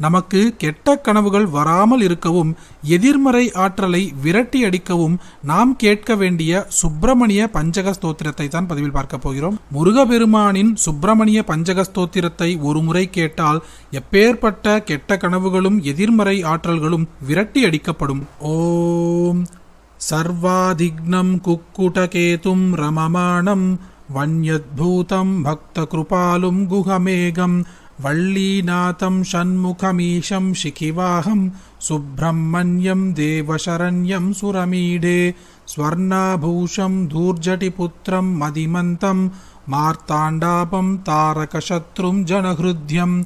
நமக்கு கெட்ட கனவுகள் வராமல் இருக்கவும் எதிர்மறை ஆற்றலை விரட்டி அடிக்கவும் நாம் கேட்க வேண்டிய சுப்பிரமணிய பஞ்சக ஸ்தோத்திரத்தை தான் பதிவில் பார்க்க போகிறோம். முருகபெருமானின் சுப்பிரமணிய பஞ்சக ஸ்தோத்திரத்தை ஒரு முறை கேட்டால் எப்பேற்பட்ட கெட்ட கனவுகளும் எதிர்மறை ஆற்றல்களும் விரட்டி அடிக்கப்படும். ஓம் சர்வாதிக்னம் குக்குடகேதும் ரமமானம் வன்யத்பூதம் பக்த கிருபாலும் குஹமேகம் வள்ளீநாதம் ஷண்முகமீஷம் சிகிவாகம் சுப்பிரமணியம் தேவசரண்யம் சுரமீடே ஸ்வர்ணாபூஷம் தூர்ஜடிபுத்திரம் மதிமந்தம் மார்த்தாண்டாபம் தாரகசத்ரும் ஜனஹிருத்யம்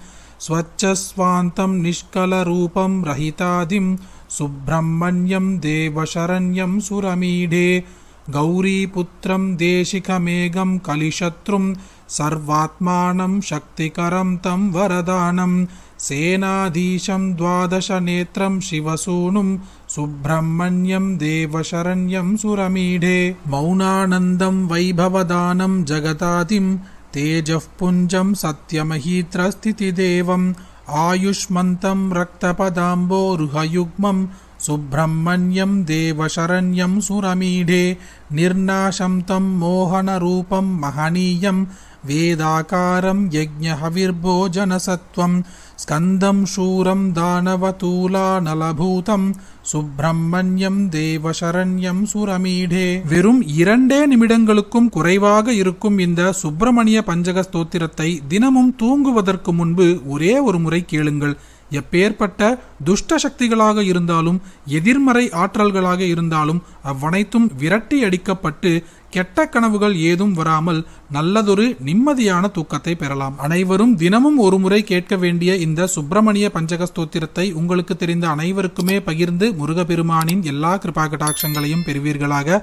ஸ்வச்சஸ்வாந்தம் நிஷ்கலரூபம் ரஹிதாதிம் சுப்பிரமணியம் தேவசரண்யம் சுரமீடே கௌரிபுத்திரம் தேசிகமேகம் கலிசத்ரும் சர்வாத்மானம் சக்திகரம் தம் வரதானம் சேனாதீசம் துவாதசநேத்திரம் சிவசூனும் சுப்பிரமணியம் தேவசரண்யம் சுரமீடே மௌனானந்தம் வைபவதானம் ஜகதாதிம் தேஜப்புஞ்சம் சத்யமஹீத்ரஸ்திதிதேவம் ஆயுஷ்மந்தம் ரக்தபதாம்போருஹயுக்மம் சுப்பிரமணியம் தேவசரண்யம் சுரமீடே நிர்நாசம் தம் மோகனரூபம் மகனீயம் வேதாகாரம் யஜ்ஞஹவிர்போஜனசத்வம் ஸ்கந்தம் சூரம் தானவதூலாநலபூதம் சுப்பிரமணியம் தேவசரண்யம் சுரமீடே. வெறும் 2 நிமிடங்களுக்கும் குறைவாக இருக்கும் இந்த சுப்பிரமணிய பஞ்சக ஸ்தோத்திரத்தை தினமும் தூங்குவதற்கு முன்பு ஒரே ஒரு முறை கேளுங்கள். எப்பேற்பட்ட துஷ்ட சக்திகளாக இருந்தாலும் எதிர்மறை ஆற்றல்களாக இருந்தாலும் அவ்வனைத்தும் விரட்டி அடிக்கப்பட்டு கெட்ட கனவுகள் ஏதும் வராமல் நல்லதொரு நிம்மதியான தூக்கத்தை பெறலாம். அனைவரும் தினமும் ஒரு முறை கேட்க வேண்டிய இந்த சுப்பிரமணிய பஞ்சக ஸ்தோத்திரத்தை உங்களுக்கு தெரிந்த அனைவருக்குமே பகிர்ந்து முருகப்பெருமானின் எல்லா கிருபா கடாட்சங்களையும் பெறுவீர்களாக.